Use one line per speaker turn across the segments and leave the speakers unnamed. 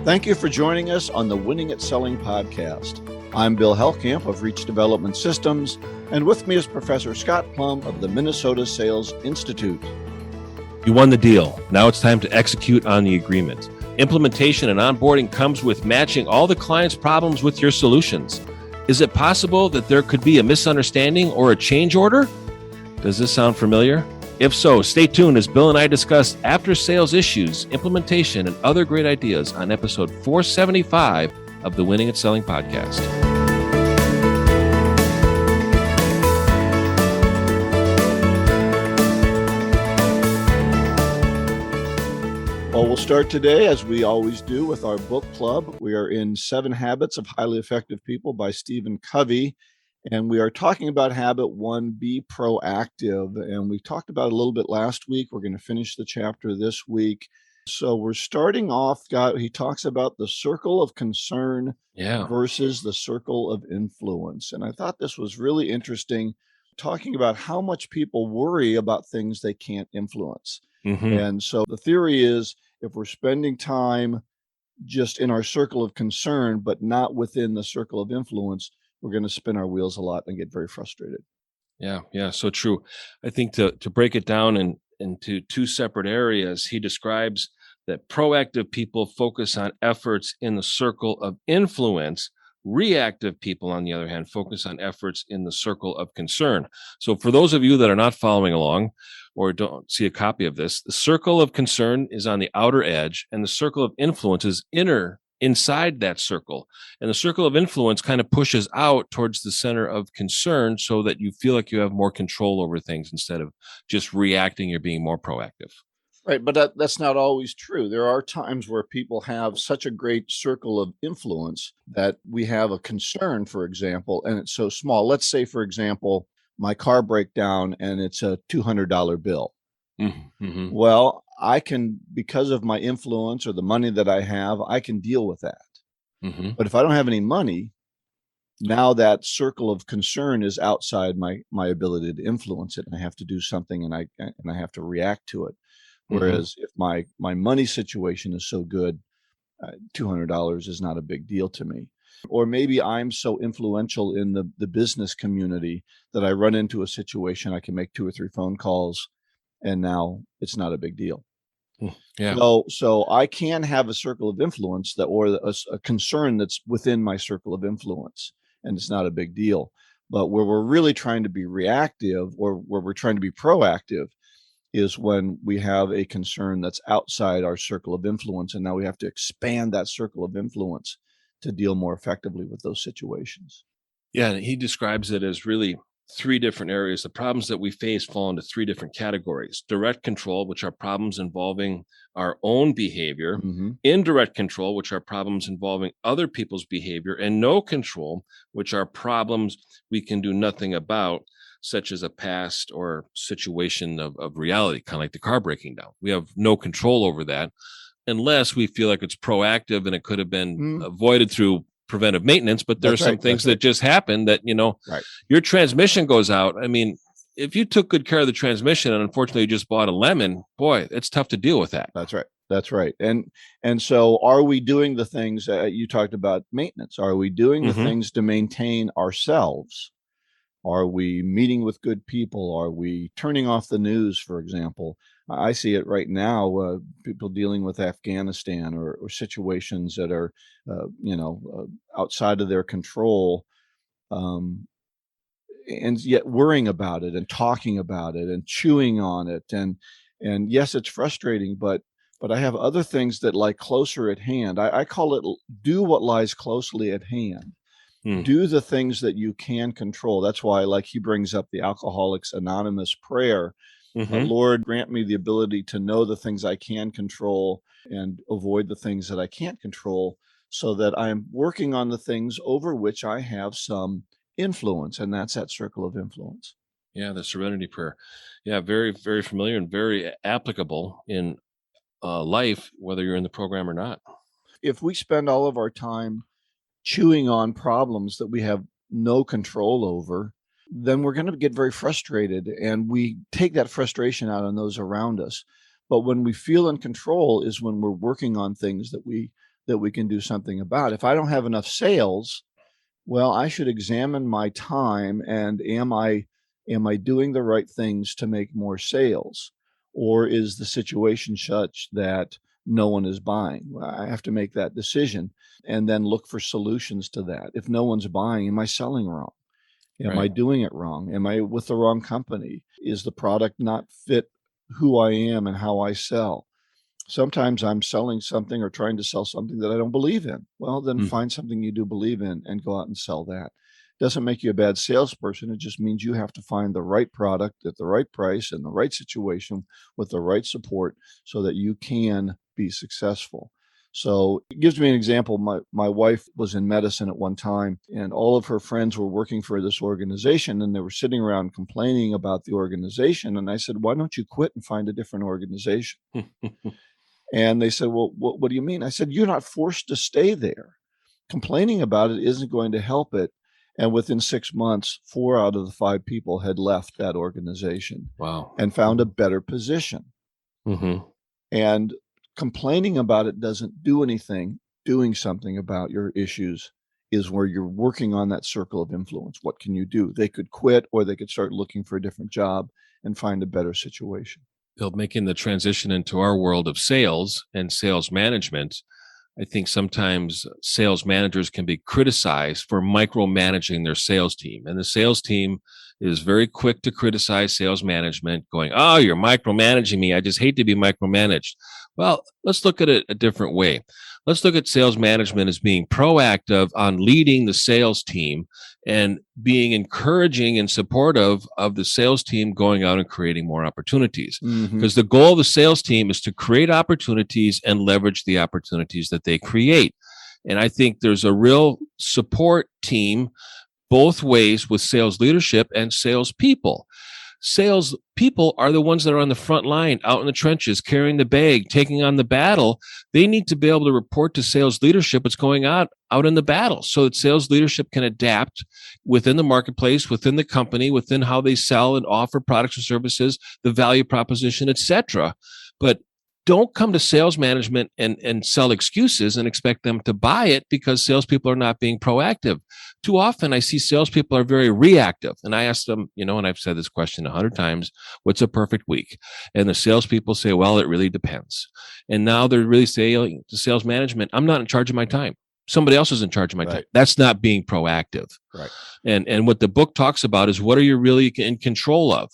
Thank you for joining us on the Winning at Selling podcast. I'm Bill Hellkamp of Reach Development Systems, and with me is Professor Scott Plum of the Minnesota Sales Institute.
You won the deal. Now it's time to execute on the agreement. Implementation and onboarding comes with matching all the client's problems with your solutions. Is it possible that there could be a misunderstanding or a change order? Does this sound familiar? If so, stay tuned as Bill and I discuss after-sales issues, implementation, and other great ideas on episode 475 of the Winning at Selling podcast.
Well, we'll start today, as we always do, with our book club. We are in 7 Habits of Highly Effective People by Stephen Covey. And we are talking about habit 1, be proactive. And we talked about it a little bit last week. We're going to finish the chapter this week. So we're starting off, Scott, he talks about the circle of concern versus the circle of influence. And I thought this was really interesting, talking about how much people worry about things they can't influence. And so the theory is, if we're spending time just in our circle of concern, but not within the circle of influence, we're going to spin our wheels a lot and get very frustrated.
Yeah, so true. I think to break it down into 2 separate areas, he describes that proactive people focus on efforts in the circle of influence. Reactive people, on the other hand, focus on efforts in the circle of concern. So for those of you that are not following along or don't see a copy of this, the circle of concern is on the outer edge and the circle of influence is inside that circle. And the circle of influence kind of pushes out towards the center of concern so that you feel like you have more control over things instead of just reacting. You're being more proactive.
Right, but that's not always true. There are times where people have such a great circle of influence that we have a concern, for example, and it's so small. Let's say, for example, my car breaks down and it's a $200 bill. Well, I can, because of my influence or the money that I have, I can deal with that. But if I don't have any money, now that circle of concern is outside my ability to influence it, and I have to do something, and I have to react to it. Whereas if my money situation is so good, $200 is not a big deal to me. Or maybe I'm so influential in the business community that I run into a situation, I can make 2 or 3 phone calls, and now it's not a big deal. So I can have a circle of influence or a concern that's within my circle of influence, and it's not a big deal. But where we're really trying to be reactive, or where we're trying to be proactive, is when we have a concern that's outside our circle of influence, and now we have to expand that circle of influence to deal more effectively with those situations.
Yeah, and he describes it as really 3 different areas. The problems that we face fall into 3 different categories: direct control, which are problems involving our own behavior; indirect control, which are problems involving other people's behavior; and no control, which are problems we can do nothing about, such as a past or situation of reality, kind of like the car breaking down. We have no control over that unless we feel like it's proactive and it could have been avoided through preventive maintenance. But there are some things that just happen that, your transmission goes out. I mean, if you took good care of the transmission and unfortunately you just bought a lemon, boy, it's tough to deal with that.
That's right. And so are we doing the things you talked about maintenance? Are we doing the things to maintain ourselves? Are we meeting with good people? Are we turning off the news, for example? I see it right now, people dealing with Afghanistan or situations that are, outside of their control, and yet worrying about it and talking about it and chewing on it. And yes, it's frustrating, but I have other things that lie closer at hand. I call it do what lies closely at hand. Do the things that you can control. That's why, like, he brings up the Alcoholics Anonymous prayer. Lord, grant me the ability to know the things I can control and avoid the things that I can't control, so that I'm working on the things over which I have some influence. And that's that circle of influence.
Yeah, the Serenity Prayer. Yeah, very, very familiar and very applicable in life, whether you're in the program or not.
If we spend all of our time chewing on problems that we have no control over, then we're going to get very frustrated, and we take that frustration out on those around us. But when we feel in control is when we're working on things that we that we can do something about. If I don't have enough sales, well, I should examine my time, and am I doing the right things to make more sales? Or is the situation such that no one is buying? Well, I have to make that decision and then look for solutions to that. If no one's buying, am I selling wrong? Am I
Right.
doing it wrong? Am I with the wrong company? Is the product not fit who I am and how I sell? Sometimes I'm selling something or trying to sell something that I don't believe in. Well, then
Mm.
find something you do believe in and go out and sell that. Doesn't make you a bad salesperson. It just means you have to find the right product at the right price in the right situation with the right support so that you can be successful. So it gives me an example. My wife was in medicine at one time, and all of her friends were working for this organization, and they were sitting around complaining about the organization. And I said, why don't you quit and find a different organization? And they said, well, what do you mean? I said, you're not forced to stay there. Complaining about it isn't going to help it. And within 6 months, 4 out of the 5 people had left that organization
Wow.
and found a better position.
Mm-hmm.
And complaining about it doesn't do anything. Doing something about your issues is where you're working on that circle of influence. What can you do? They could quit, or they could start looking for a different job and find a better situation.
Bill, making the transition into our world of sales and sales management, I think sometimes sales managers can be criticized for micromanaging their sales team. And the sales team is very quick to criticize sales management, going, oh, you're micromanaging me. I just hate to be micromanaged. Well, let's look at it a different way. Let's look at sales management as being proactive on leading the sales team and being encouraging and supportive of the sales team going out and creating more opportunities. Because the goal of the sales team is to create opportunities and leverage the opportunities that they create. And I think there's a real support team both ways with sales leadership and sales people. Sales people are the ones that are on the front line, out in the trenches, carrying the bag, taking on the battle. They need to be able to report to sales leadership what's going on out in the battle so that sales leadership can adapt within the marketplace, within the company, within how they sell and offer products and services, the value proposition, etc. But don't come to sales management and sell excuses and expect them to buy it because salespeople are not being proactive. Too often I see salespeople are very reactive. And I ask them, and I've said this question 100 times, what's a perfect week? And the salespeople say, well, it really depends. And now they're really saying to sales management, I'm not in charge of my time. Somebody else is in charge of my time. That's not being proactive.
Right.
And what the book talks about is what are you really in control of?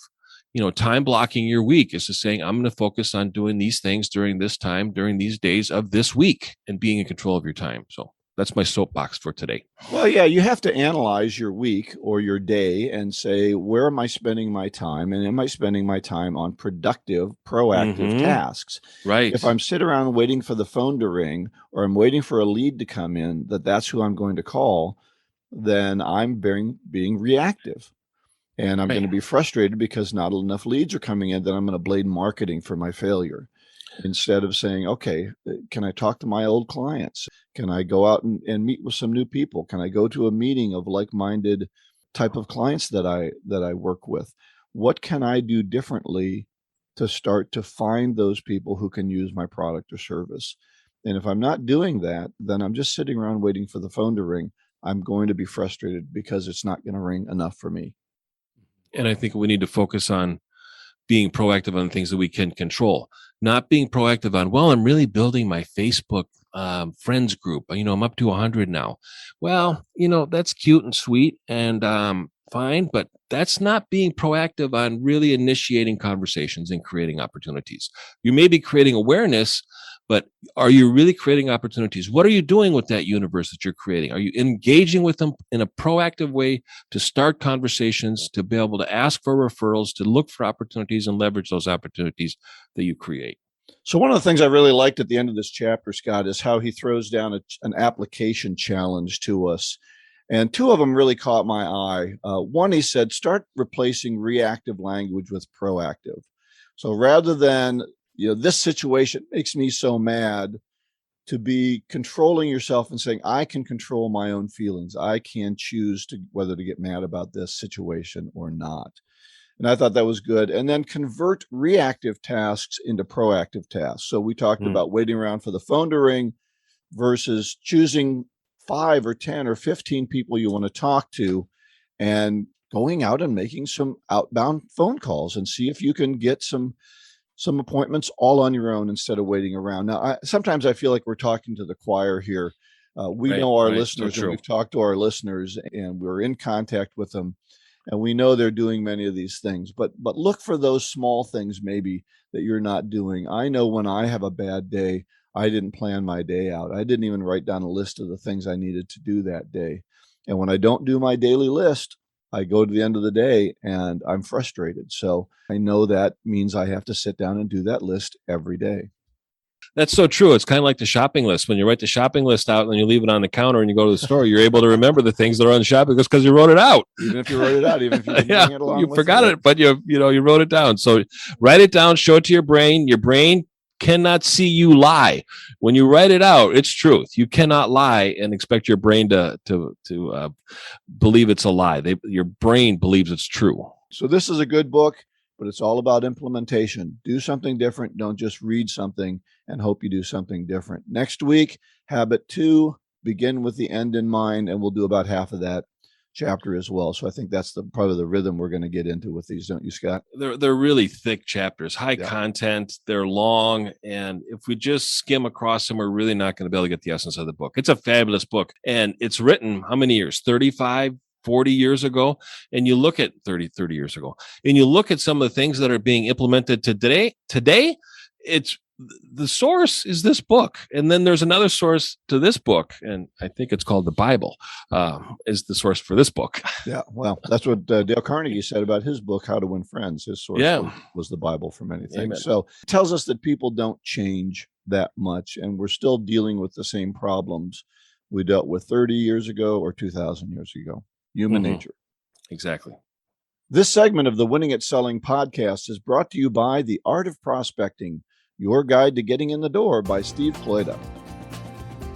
Time blocking your week is just saying, I'm going to focus on doing these things during this time, during these days of this week, and being in control of your time. So that's my soapbox for today.
Well, yeah, you have to analyze your week or your day and say, where am I spending my time? And am I spending my time on productive, proactive tasks?
Right.
If I'm sitting around waiting for the phone to ring, or I'm waiting for a lead to come in, that's who I'm going to call, then I'm being reactive. And I'm going to be frustrated because not enough leads are coming in. Then I'm going to blame marketing for my failure instead of saying, okay, can I talk to my old clients? Can I go out and meet with some new people? Can I go to a meeting of like-minded type of clients that I work with? What can I do differently to start to find those people who can use my product or service? And if I'm not doing that, then I'm just sitting around waiting for the phone to ring. I'm going to be frustrated because it's not going to ring enough for me.
And I think we need to focus on being proactive on things that we can control, not being proactive on, well, I'm really building my Facebook friends group. I'm up to 100 now. Well, that's cute and sweet and fine, but that's not being proactive on really initiating conversations and creating opportunities. You may be creating awareness, but are you really creating opportunities? What are you doing with that universe that you're creating? Are you engaging with them in a proactive way to start conversations, to be able to ask for referrals, to look for opportunities and leverage those opportunities that you create?
So one of the things I really liked at the end of this chapter, Scott, is how he throws down an application challenge to us. And 2 of them really caught my eye. One, he said, start replacing reactive language with proactive. So rather than, this situation makes me so mad, to be controlling yourself and saying, I can control my own feelings. I can choose whether to get mad about this situation or not. And I thought that was good. And then convert reactive tasks into proactive tasks. So we talked about waiting around for the phone to ring. versus choosing 5 or 10 or 15 people you want to talk to and going out and making some outbound phone calls and see if you can get some appointments all on your own instead of waiting around. Now, sometimes I feel like we're talking to the choir here. We know our listeners, and we've talked to our listeners, and we're in contact with them, and we know they're doing many of these things. But look for those small things maybe that you're not doing. I know when I have a bad day, I didn't plan my day out. I didn't even write down a list of the things I needed to do that day. And when I don't do my daily list, I go to the end of the day and I'm frustrated. So I know that means I have to sit down and do that list every day.
That's so true. It's kind of like the shopping list. When you write the shopping list out and you leave it on the counter and you go to the store, you're able to remember the things that are on the shopping list because you wrote it out.
Even if you wrote it out, even if you didn't bring it along
you
with
forgot it, but you wrote it down. So write it down, show it to your brain. Your brain cannot see you lie. When you write it out, it's truth. You cannot lie and expect your brain to believe it's a lie. Your brain believes it's true.
So this is a good book, but it's all about implementation. Do something different. Don't just read something and hope you do something different. Next week, habit 2, begin with the end in mind, and we'll do about half of that chapter as well. So I think that's probably the rhythm we're going to get into with these, don't you, Scott?
They're really thick chapters, high content, they're long, and if we just skim across them, we're really not going to be able to get the essence of the book. It's a fabulous book, and it's written how many years? 35, 40 years ago, and you look at 30 years ago, and you look at some of the things that are being implemented today, it's the source is this book. And then there's another source to this book, and I think it's called the Bible, is the source for this book.
Yeah, well, that's what Dale Carnegie said about his book, How to Win Friends. His source was the Bible for many things. Amen. So it tells us that people don't change that much, and we're still dealing with the same problems we dealt with 30 years ago or 2,000 years ago. Human nature.
Exactly.
This segment of the Winning at Selling podcast is brought to you by The Art of Prospecting, Your Guide to Getting in the Door by Steve Kloida.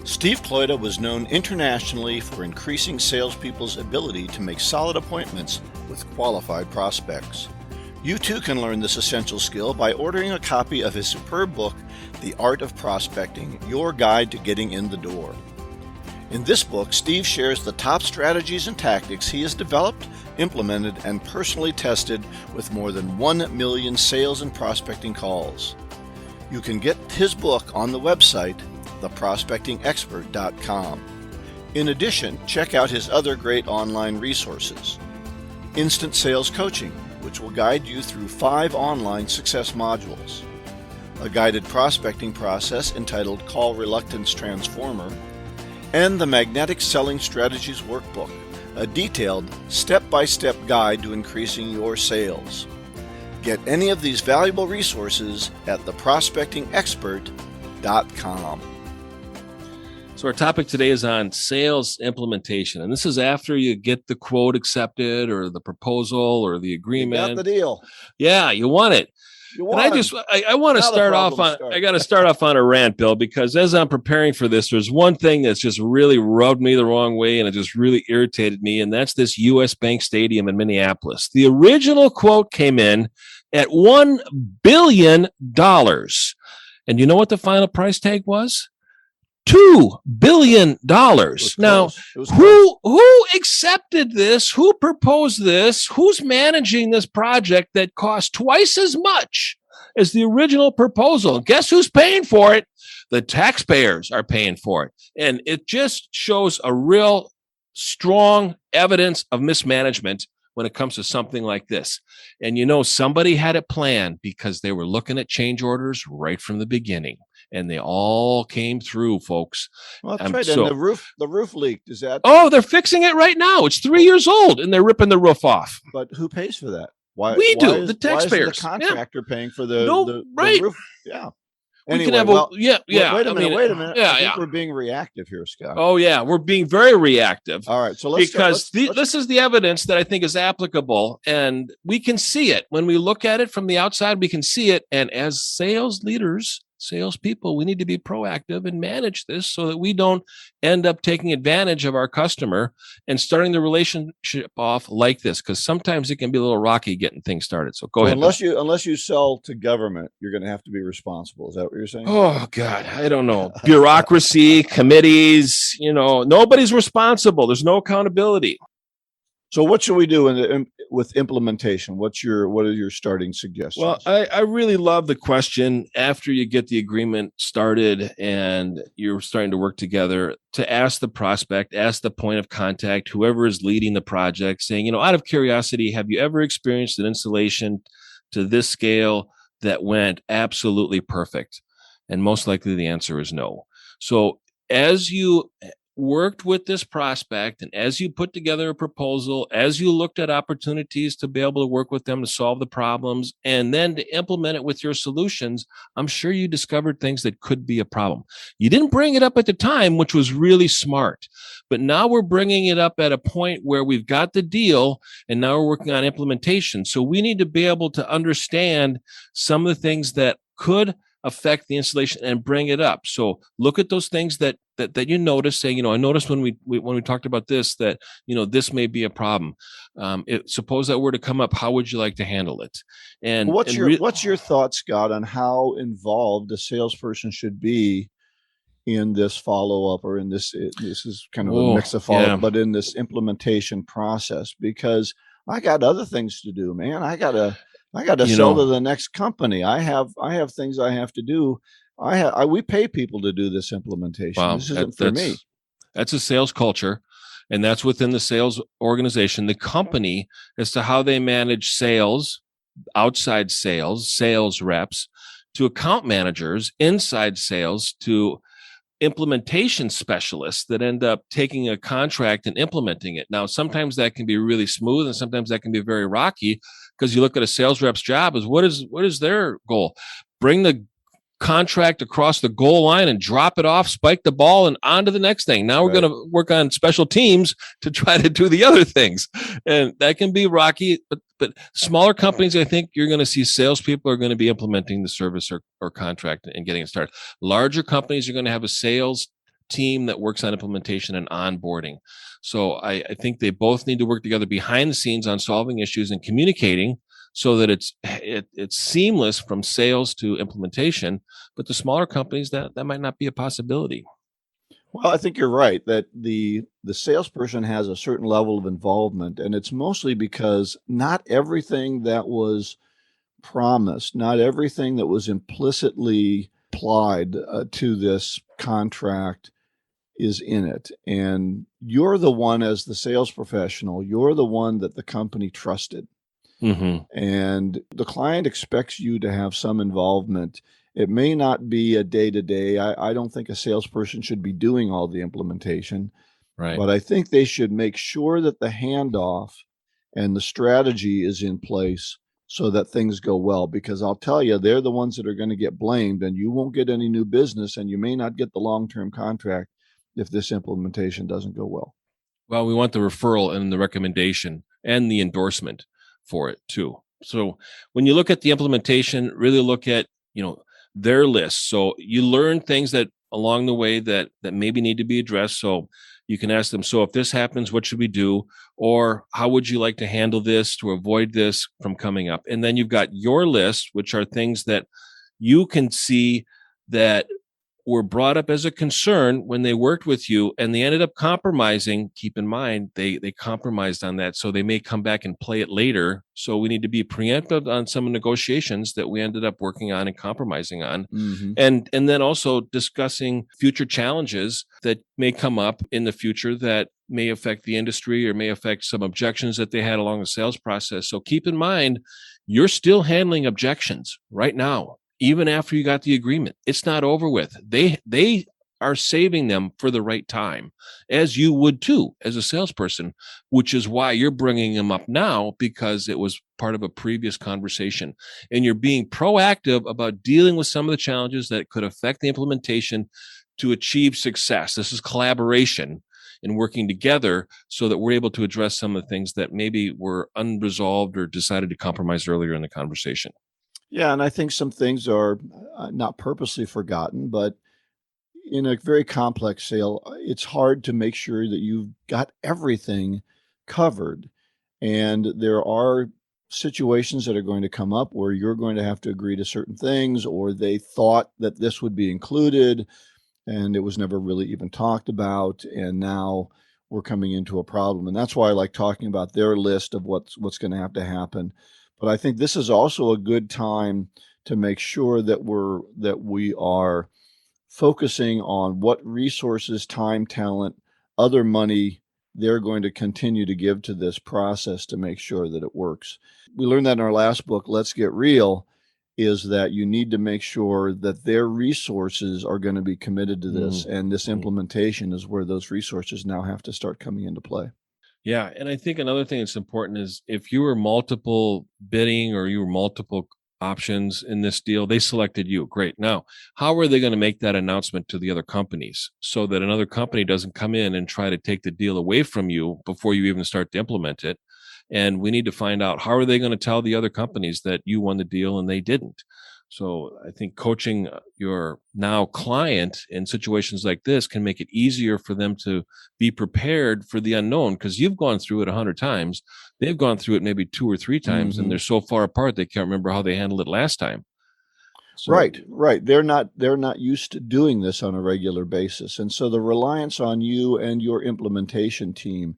Steve Kloida was known internationally for increasing salespeople's ability to make solid appointments with qualified prospects. You too can learn this essential skill by ordering a copy of his superb book, The Art of Prospecting, Your Guide to Getting in the Door. In this book, Steve shares the top strategies and tactics he has developed, implemented, and personally tested with more than 1 million sales and prospecting calls. You can get his book on the website, theprospectingexpert.com. In addition, check out his other great online resources. Instant Sales Coaching, which will guide you through 5 online success modules. A guided prospecting process entitled Call Reluctance Transformer, and the Magnetic Selling Strategies Workbook, a detailed step-by-step guide to increasing your sales. Get any of these valuable resources at theprospectingexpert.com.
So our topic today is on sales implementation. And this is after you get the quote accepted or the proposal or the agreement.
You got the deal.
Yeah, you want it. And I want to start off on, I got to start off on a rant, Bill, because as I'm preparing for this, there's one thing that's just really rubbed me the wrong way and it just really irritated me. And that's this US Bank Stadium in Minneapolis. The original quote came in at $1 billion. And you know what the final price tag was? $2 billion. Now, who accepted this? Who proposed this? Who's managing this project that cost twice as much as the original proposal? Guess who's paying for it? The taxpayers are paying for it. And it just shows a real strong evidence of mismanagement when it comes to something like this. And you know, somebody had it planned because they were looking at change orders right from the beginning. And they all came through, folks.
Well, that's right. And the roof leaked. Is that?
Oh, they're fixing it right now. It's 3 years old, and they're ripping the roof off.
But who pays for that?
We do. The taxpayers.
Why is the contractor paying for the roof? Yeah.
Anyway,
we can have
wait
a minute.
Yeah,
I think we're being reactive here, Scott.
Oh yeah, we're being very reactive.
All right, so
this is the evidence that I think is applicable, and we can see it when we look at it from the outside. We can see it, and as sales leaders, salespeople, we need to be proactive and manage this so that we don't end up taking advantage of our customer and starting the relationship off like this, because sometimes it can be a little rocky getting things started. So go ahead.
Unless you sell to government, you're going to have to be responsible. Is that what you're saying?
Oh God, I don't know. Bureaucracy, committees, nobody's responsible. There's no accountability.
So what should we do with implementation? What are your starting suggestions?
Well, I really love the question after you get the agreement started and you're starting to work together, to ask the prospect, ask the point of contact, whoever is leading the project, saying, out of curiosity, have you ever experienced an installation to this scale that went absolutely perfect? And most likely the answer is no. So as you worked with this prospect and as you put together a proposal, as you looked at opportunities to be able to work with them to solve the problems and then to implement it with your solutions, I'm sure you discovered things that could be a problem. You didn't bring it up at the time, which was really smart, but now we're bringing it up at a point where we've got the deal and now we're working on implementation. So we need to be able to understand some of the things that could affect the installation and bring it up. So look at those things that you notice, saying, I noticed when we talked about this, that, this may be a problem. Suppose that were to come up, how would you like to handle it? And
what's your thoughts, Scott, on how involved a salesperson should be in this follow-up, or in this is kind of a mix of follow-up, but in this implementation process? Because I got other things to do, man. I got to sell to the next company. I have things I have to do. We pay people to do this implementation. Wow, this isn't for me.
That's a sales culture, and that's within the sales organization, the company, as to how they manage sales, outside sales reps, to account managers, inside sales, to implementation specialists that end up taking a contract and implementing it. Now, sometimes that can be really smooth and sometimes that can be very rocky, because you look at a sales rep's job as what is their goal? Bring the contract across the goal line and drop it off, spike the ball, and on to the next thing. Now we're going to work on special teams to try to do the other things. And that can be rocky, but smaller companies, I think you're going to see salespeople are going to be implementing the service or contract and getting it started. Larger companies, you're going to have a sales team that works on implementation and onboarding. So I think they both need to work together behind the scenes on solving issues and communicating, so that it's seamless from sales to implementation. But the smaller companies, that might not be a possibility.
Well, I think you're right that the salesperson has a certain level of involvement, and it's mostly because not everything that was promised, not everything that was implicitly applied to this contract is in it. And you're the one, as the sales professional, you're the one that the company trusted. Mm-hmm. And the client expects you to have some involvement. It may not be a day-to-day. I don't think a salesperson should be doing all the implementation, right? But I think they should make sure that the handoff and the strategy is in place so that things go well. Because I'll tell you, they're the ones that are going to get blamed, and you won't get any new business, and you may not get the long-term contract if this implementation doesn't go well.
Well, we want the referral and the recommendation and the endorsement for it too. So when you look at the implementation, really look at, their list. So you learn things that along the way that maybe need to be addressed. So you can ask them, so if this happens, what should we do? Or how would you like to handle this to avoid this from coming up? And then you've got your list, which are things that you can see that were brought up as a concern when they worked with you and they ended up compromising. Keep in mind, they compromised on that. So they may come back and play it later. So we need to be preemptive on some negotiations that we ended up working on and compromising on. Mm-hmm. And then also discussing future challenges that may come up in the future that may affect the industry or may affect some objections that they had along the sales process. So keep in mind, you're still handling objections right now. Even after you got the agreement, it's not over with. They are saving them for the right time, as you would too, as a salesperson, which is why you're bringing them up now, because it was part of a previous conversation. And you're being proactive about dealing with some of the challenges that could affect the implementation to achieve success. This is collaboration and working together so that we're able to address some of the things that maybe were unresolved or decided to compromise earlier in the conversation.
Yeah, and I think some things are not purposely forgotten, but in a very complex sale, it's hard to make sure that you've got everything covered. And there are situations that are going to come up where you're going to have to agree to certain things, or they thought that this would be included and it was never really even talked about. And now we're coming into a problem. And that's why I like talking about their list of what's going to have to happen. But I think this is also a good time to make sure that we are focusing on what resources, time, talent, other money they're going to continue to give to this process to make sure that it works. We learned that in our last book, Let's Get Real, is that you need to make sure that their resources are going to be committed to this. And this implementation is where those resources now have to start coming into play.
Yeah, and I think another thing that's important is if you were multiple bidding or you were multiple options in this deal, they selected you. Great. Now, how are they going to make that announcement to the other companies so that another company doesn't come in and try to take the deal away from you before you even start to implement it? And we need to find out, how are they going to tell the other companies that you won the deal and they didn't? So I think coaching your now client in situations like this can make it easier for them to be prepared for the unknown, because you've gone through it 100 times. They've gone through it maybe 2 or 3 times, and they're so far apart they can't remember how they handled it last time. So
Right, right. They're not used to doing this on a regular basis. And so the reliance on you and your implementation team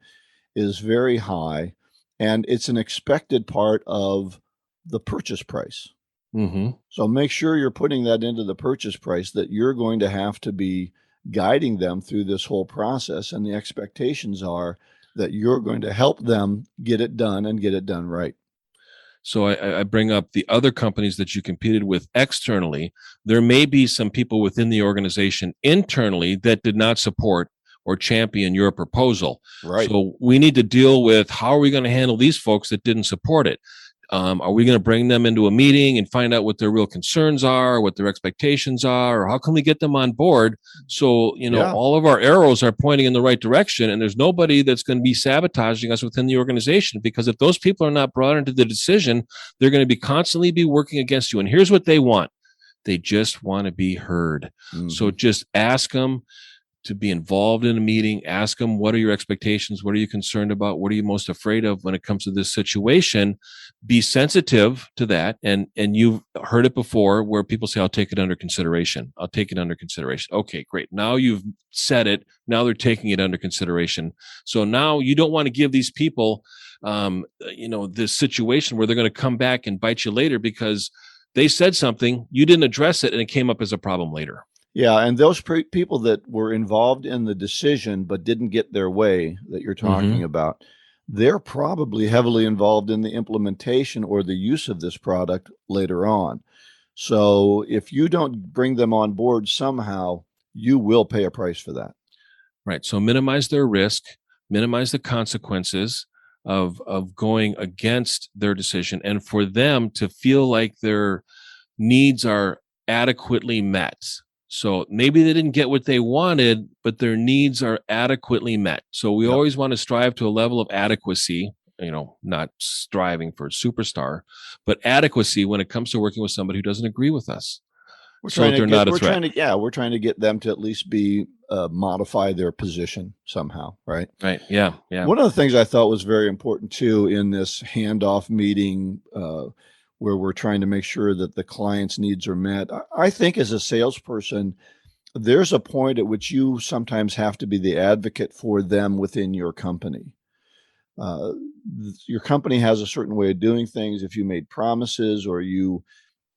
is very high, and it's an expected part of the purchase price.
mhm.
So make sure you're putting that into the purchase price, that you're going to have to be guiding them through this whole process, and the expectations are that you're going to help them get it done and get it done right.
So I bring up the other companies that you competed with externally. There may be some people within the organization internally that did not support or champion your proposal.
Right.
So we need to deal with, how are we going to handle these folks that didn't support it? Are we going to bring them into a meeting and find out what their real concerns are, what their expectations are, or how can we get them on board? So,
Yeah.
all of our arrows are pointing in the right direction, and there's nobody that's going to be sabotaging us within the organization, because if those people are not brought into the decision, they're going to be constantly be working against you. And here's what they want. They just want to be heard. So
Mhm.
just ask them to be involved in a meeting. Ask them, what are your expectations? What are you concerned about? What are you most afraid of when it comes to this situation? Be sensitive to that. And you've heard it before where people say, I'll take it under consideration. I'll take it under consideration. Okay, great. Now you've said it. Now they're taking it under consideration. So now you don't want to give these people, this situation where they're going to come back and bite you later because they said something, you didn't address it, and it came up as a problem later.
Yeah, and those people that were involved in the decision but didn't get their way that you're talking
Mm-hmm.
about, they're probably heavily involved in the implementation or the use of this product later on. So if you don't bring them on board somehow, you will pay a price for that.
Right. So minimize their risk, minimize the consequences of going against their decision, and for them to feel like their needs are adequately met. So maybe they didn't get what they wanted, but their needs are adequately met. So we
Yep.
always want to strive to a level of adequacy, not striving for a superstar, but adequacy when it comes to working with somebody who doesn't agree with us,
We're
so
trying
that
to
they're
get
not a
we're
threat.
trying to yeah, we're trying to get them to at least be modify their position somehow, right?
Right. Yeah. Yeah.
One of the things I thought was very important too in this handoff meeting, where we're trying to make sure that the client's needs are met. I think as a salesperson, there's a point at which you sometimes have to be the advocate for them within your company. Uh, your company has a certain way of doing things. If you made promises or you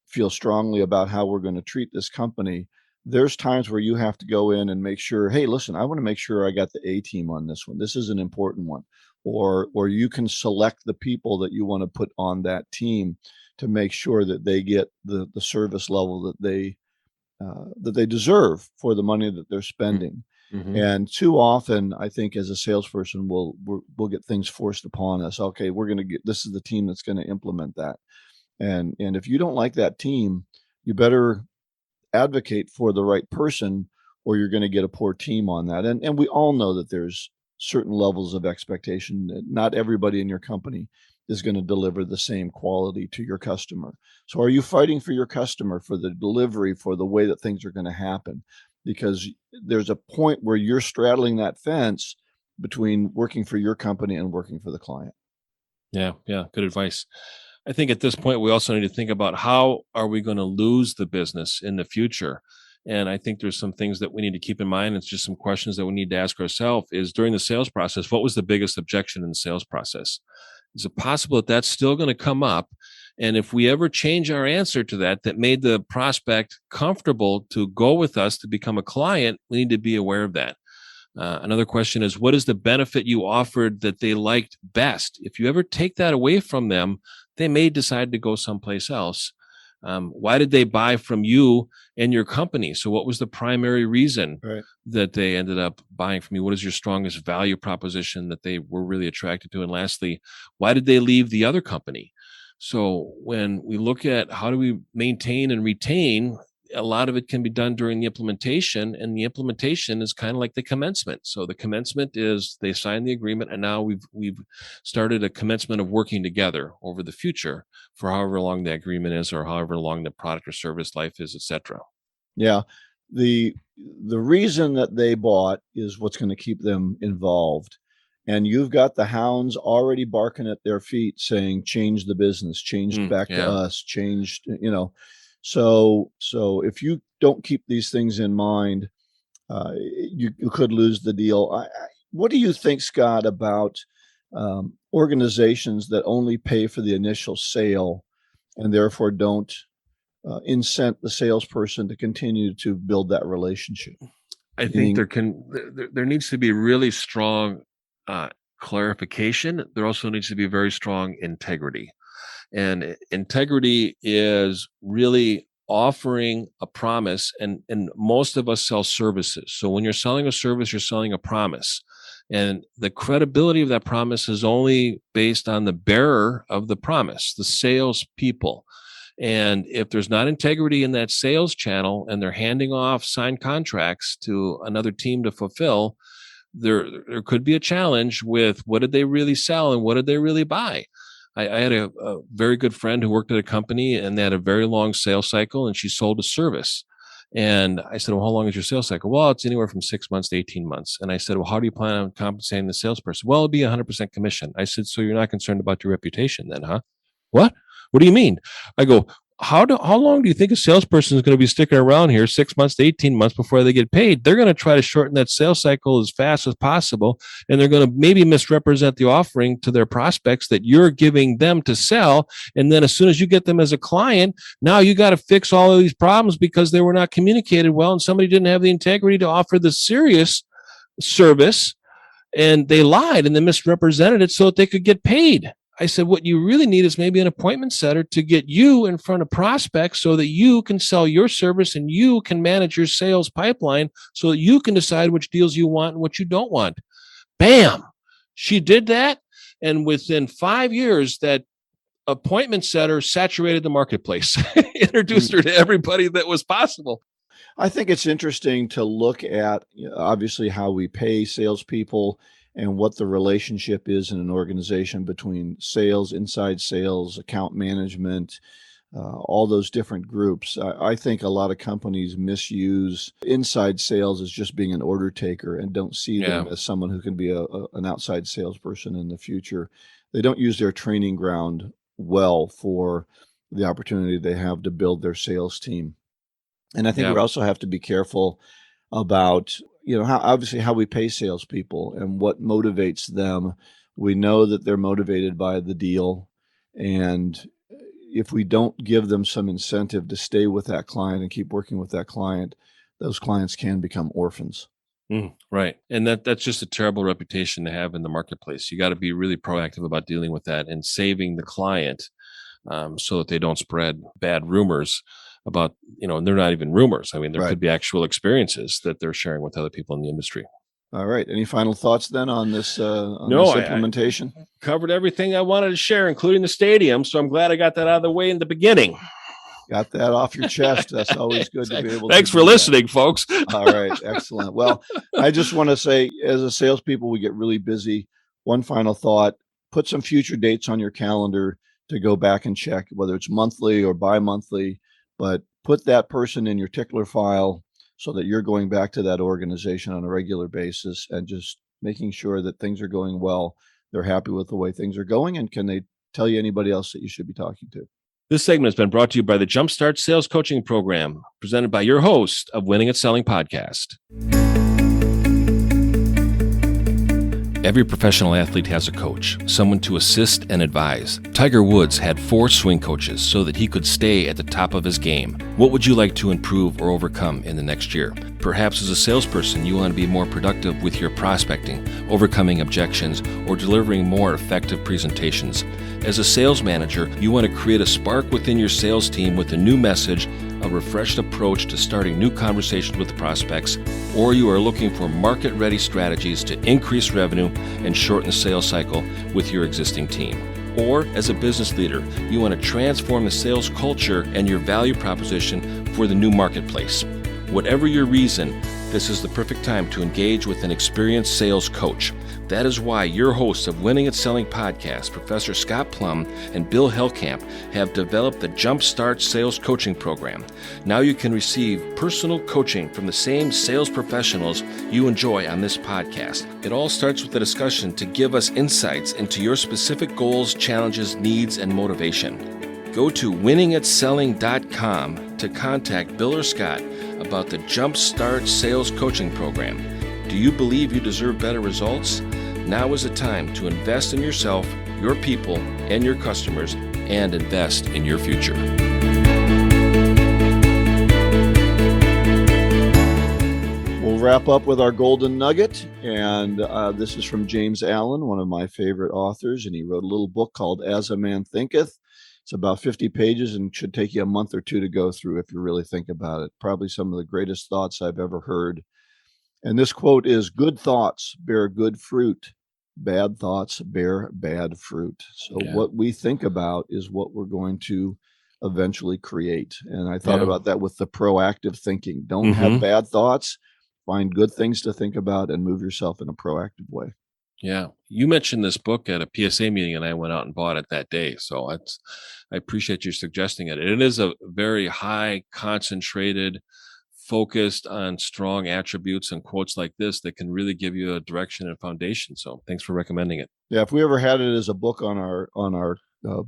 feel strongly about how we're going to treat this company, there's times where you have to go in and make sure, hey, listen, I want to make sure I got the A team on this one. This is an important one. Or you can select the people that you want to put on that team to make sure that they get the service level that they deserve for the money that they're spending.
Mm-hmm.
And too often, I think as a salesperson, we'll get things forced upon us. Okay, we're going to get, this is the team that's going to implement that. And if you don't like that team, you better advocate for the right person, or you're going to get a poor team on that. And we all know that there's certain levels of expectation that not everybody in your company is going to deliver the same quality to your customer. So are you fighting for your customer, for the delivery, for the way that things are going to happen? Because there's a point where you're straddling that fence between working for your company and working for the client.
Yeah, good advice. I think at this point, we also need to think about how are we going to lose the business in the future? And I think there's some things that we need to keep in mind. It's just some questions that we need to ask ourselves is during the sales process, what was the biggest objection in the sales process? Is it possible that that's still going to come up? And if we ever change our answer to that, that made the prospect comfortable to go with us to become a client, we need to be aware of that. Another question is, what is the benefit you offered that they liked best? If you ever take that away from them, they may decide to go someplace else. Why did they buy from you and your company? So what was the primary reason that they ended up buying from you? What is your strongest value proposition that they were really attracted to? And lastly, why did they leave the other company? So when we look at how do we maintain and retain, a lot of it can be done during the implementation, and the implementation is kind of like the commencement. So the commencement is they sign the agreement, and now we've started a commencement of working together over the future for however long the agreement is, or however long the product or service life is, etc.
Yeah, the reason that they bought is what's going to keep them involved. And you've got the hounds already barking at their feet saying, change the business, change back to us, change, So if you don't keep these things in mind, you could lose the deal. What do you think, Scott, about organizations that only pay for the initial sale and therefore don't incent the salesperson to continue to build that relationship?
I think there needs to be really strong clarification. There also needs to be very strong integrity. And integrity is really offering a promise. And most of us sell services. So when you're selling a service, you're selling a promise. And the credibility of that promise is only based on the bearer of the promise, the salespeople. And if there's not integrity in that sales channel and they're handing off signed contracts to another team to fulfill, there could be a challenge with what did they really sell and what did they really buy. I had a very good friend who worked at a company, and they had a very long sales cycle, and she sold a service. And I said, well, how long is your sales cycle? Well, it's anywhere from 6 months to 18 months. And I said, well, how do you plan on compensating the salesperson? Well, it'll be 100% commission. I said, so you're not concerned about your reputation then, huh? What? What do you mean? I go, how long do you think a salesperson is going to be sticking around here 6 months to 18 months before they get paid? They're going to try to shorten that sales cycle as fast as possible. And they're going to maybe misrepresent the offering to their prospects that you're giving them to sell. And then as soon as you get them as a client, now you got to fix all of these problems because they were not communicated well. And somebody didn't have the integrity to offer the serious service. And they lied and they misrepresented it so that they could get paid. I said, what you really need is maybe an appointment setter to get you in front of prospects so that you can sell your service and you can manage your sales pipeline so that you can decide which deals you want and what you don't want. Bam! She did that. And within 5 years, that appointment setter saturated the marketplace, introduced her to everybody that was possible.
I think it's interesting to look at, obviously, how we pay salespeople and what the relationship is in an organization between sales, inside sales, account management, all those different groups. I think a lot of companies misuse inside sales as just being an order taker and don't see them as someone who can be an outside salesperson in the future. They don't use their training ground well for the opportunity they have to build their sales team. And I think we also have to be careful about, how we pay salespeople and what motivates them. We know that they're motivated by the deal. And if we don't give them some incentive to stay with that client and keep working with that client, those clients can become orphans.
Right. And that's just a terrible reputation to have in the marketplace. You got to be really proactive about dealing with that and saving the client so that they don't spread bad rumors about, and they're not even rumors. I mean, there could be actual experiences that they're sharing with other people in the industry.
All right. Any final thoughts then on this, this implementation?
I covered everything I wanted to share, including the stadium. So I'm glad I got that out of the way in the beginning.
Got that off your chest. That's always good to be able
to. Thanks for listening, folks.
All right. Excellent. Well, I just want to say, as a salespeople, we get really busy. One final thought: put some future dates on your calendar to go back and check, whether it's monthly or bi-monthly, but put that person in your tickler file so that you're going back to that organization on a regular basis and just making sure that things are going well. They're happy with the way things are going, and can they tell you anybody else that you should be talking to?
This segment has been brought to you by the Jumpstart Sales Coaching Program, presented by your host of Winning at Selling podcast. Every professional athlete has a coach, someone to assist and advise. Tiger Woods had 4 swing coaches so that he could stay at the top of his game. What would you like to improve or overcome in the next year? Perhaps as a salesperson, you want to be more productive with your prospecting, overcoming objections, or delivering more effective presentations. As a sales manager, you want to create a spark within your sales team with a new message, a refreshed approach to starting new conversations with prospects, or you are looking for market-ready strategies to increase revenue and shorten the sales cycle with your existing team. Or as a business leader, you want to transform the sales culture and your value proposition for the new marketplace. Whatever your reason, this is the perfect time to engage with an experienced sales coach. That is why your hosts of Winning at Selling podcast, Professor Scott Plum and Bill Hellkamp, have developed the Jumpstart Sales Coaching Program. Now you can receive personal coaching from the same sales professionals you enjoy on this podcast. It all starts with a discussion to give us insights into your specific goals, challenges, needs, and motivation. Go to winningatselling.com to contact Bill or Scott about the Jumpstart Sales Coaching Program. Do you believe you deserve better results? Now is the time to invest in yourself, your people, and your customers, and invest in your future.
We'll wrap up with our golden nugget, and this is from James Allen, one of my favorite authors, and he wrote a little book called As a Man Thinketh. It's about 50 pages and should take you a month or two to go through if you really think about it. Probably some of the greatest thoughts I've ever heard. And this quote is, "Good thoughts bear good fruit. Bad thoughts bear bad fruit." So what we think about is what we're going to eventually create. And I thought about that with the proactive thinking. Don't have bad thoughts. Find good things to think about and move yourself in a proactive way.
Yeah. You mentioned this book at a PSA meeting and I went out and bought it that day. So I appreciate you suggesting it. It is a very high concentrated, focused on strong attributes and quotes like this that can really give you a direction and foundation. So thanks for recommending it.
Yeah, if we ever had it as a book on our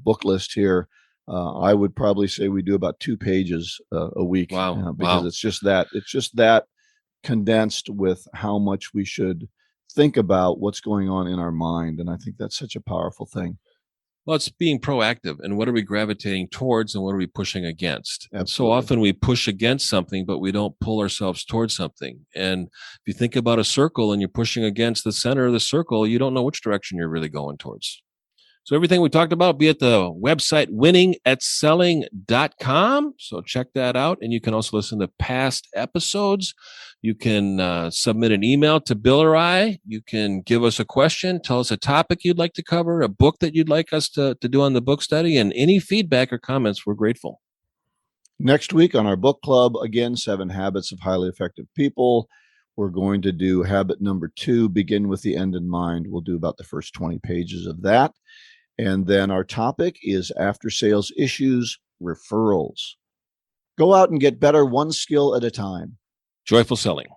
book list here, I would probably say we do about 2 pages a week.
Wow.
Because it's just that condensed with how much we should think about what's going on in our mind. And I think that's such a powerful thing.
Well, it's being proactive. And what are we gravitating towards and what are we pushing against?
Absolutely.
So often we push against something, but we don't pull ourselves towards something. And if you think about a circle and you're pushing against the center of the circle, you don't know which direction you're really going towards. So everything we talked about, be at the website winningatselling.com. So check that out. And you can also listen to past episodes. You can submit an email to Bill or I. You can give us a question, tell us a topic you'd like to cover, a book that you'd like us to do on the book study, and any feedback or comments, we're grateful.
Next week on our book club, again, 7 Habits of Highly Effective People. We're going to do habit number 2, begin with the end in mind. We'll do about the first 20 pages of that. And then our topic is after sales issues, referrals. Go out and get better one skill at a time.
Joyful selling.